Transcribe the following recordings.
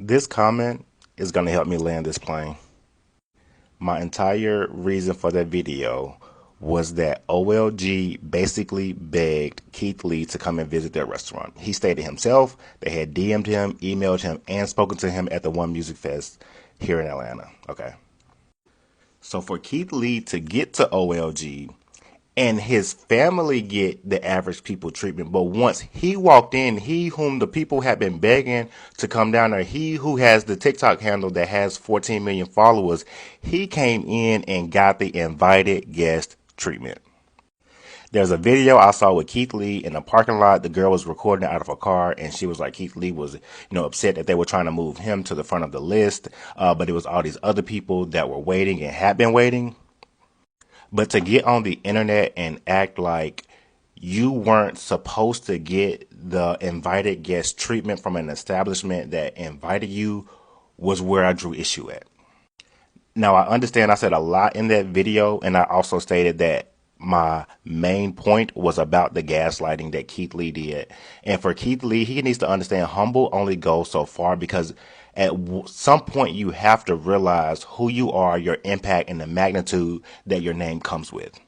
This comment is going to help me land this plane. My entire reason for that video was that OLG basically begged Keith Lee to come and visit their restaurant. He stayed himself. They had DM'd him, emailed him, and spoken to him at the One Music Fest here in Atlanta. Okay. So for Keith Lee to get to OLG and his family get the average people treatment, but once he walked in, he whom the people had been begging to come down there, he who has the TikTok handle that has 14 million followers, he came in and got the invited guest treatment. There's a video I saw with Keith Lee in a parking lot. The girl was recording out of a car, and she was like, Keith Lee was, upset that they were trying to move him to the front of the list, but it was all these other people that were waiting and had been waiting. But to get on the internet and act like you weren't supposed to get the invited guest treatment from an establishment that invited you was where I drew issue at. Now, I understand I said a lot in that video, and I also stated that my main point was about the gaslighting that Keith Lee did. And for Keith Lee, he needs to understand humble only goes so far, because at some point you have to realize who you are, your impact, and the magnitude that your name comes with.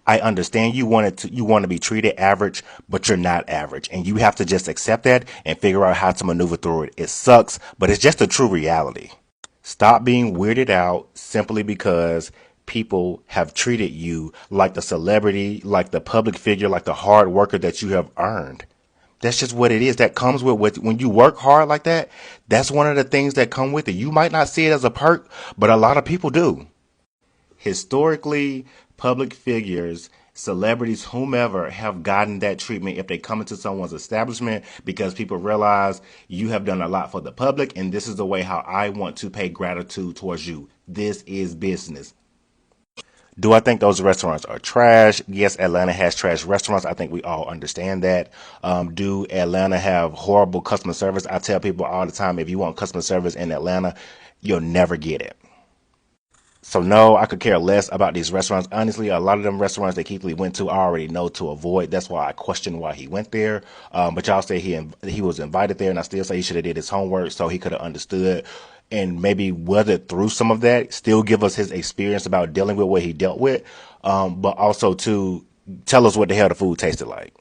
I understand you want to be treated average, but you're not average, and you have to just accept that and figure out how to maneuver through it. It sucks, but it's just a true reality. Stop being weirded out simply because people have treated you like the celebrity, like the public figure, like the hard worker that you have earned. That's just what it is. That comes with when you work hard like that. That's one of the things that come with it. You might not see it as a perk, but a lot of people do. Historically, public figures, celebrities, whomever, have gotten that treatment if they come into someone's establishment because people realize you have done a lot for the public, and this is the way how I want to pay gratitude towards you. This is business. Do I think those restaurants are trash? Yes, Atlanta has trash restaurants. I think we all understand that. Do Atlanta have horrible customer service? I tell people all the time, if you want customer service in Atlanta, you'll never get it. So no, I could care less about these restaurants. Honestly, a lot of them restaurants that Keith Lee went to, I already know to avoid. That's why I question why he went there. But y'all say he was invited there, and I still say he should have did his homework so he could have understood and maybe weathered through some of that. Still give us his experience about dealing with what he dealt with, but also to tell us what the hell the food tasted like.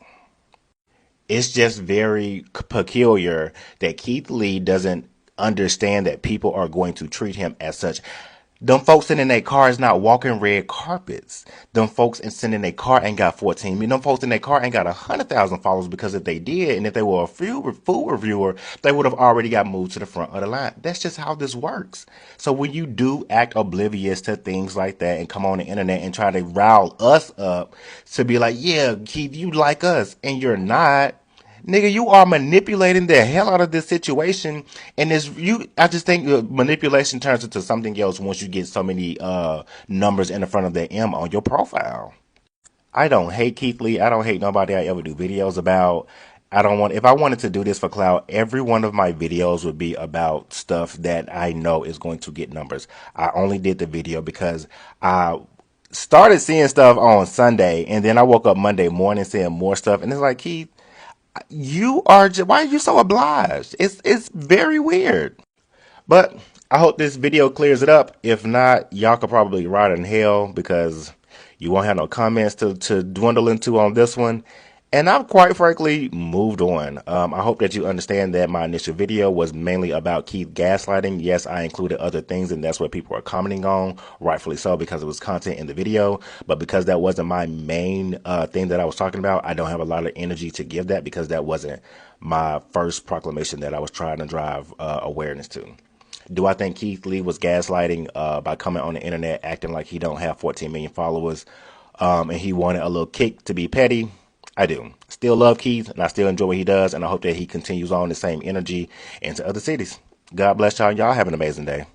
It's just very peculiar that Keith Lee doesn't understand that people are going to treat him as such. Them folks sitting in their cars not walking red carpets. Them folks sitting in their car ain't got 14 million. Them folks in their car ain't got 100,000 followers, because if they did, and if they were a food reviewer, they would have already got moved to the front of the line. That's just how this works. So when you do act oblivious to things like that and come on the internet and try to rile us up to be like, yeah, Keith, you like us, and you're not. Nigga, you are manipulating the hell out of this situation, and I just think manipulation turns into something else once you get so many numbers in the front of the M on your profile. I don't hate Keith Lee. I don't hate nobody I ever do videos about. I don't want, if I wanted to do this for clout, every one of my videos would be about stuff that I know is going to get numbers. I only did the video because I started seeing stuff on Sunday, and then I woke up Monday morning seeing more stuff, and it's like, Keith, why are you so obliged? It's very weird. But I hope this video clears it up. If not, y'all could probably rot in hell, because you won't have no comments to dwindle into on this one. And I've quite frankly moved on. I hope that you understand that my initial video was mainly about Keith gaslighting. Yes, I included other things, and that's what people are commenting on, rightfully so, because it was content in the video. But because that wasn't my main thing that I was talking about, I don't have a lot of energy to give that, because that wasn't my first proclamation that I was trying to drive awareness to. Do I think Keith Lee was gaslighting by coming on the internet acting like he don't have 14 million followers and he wanted a little kick to be petty? I do. Still love Keith, and I still enjoy what he does, and I hope that he continues on the same energy into other cities. God bless y'all. Y'all have an amazing day.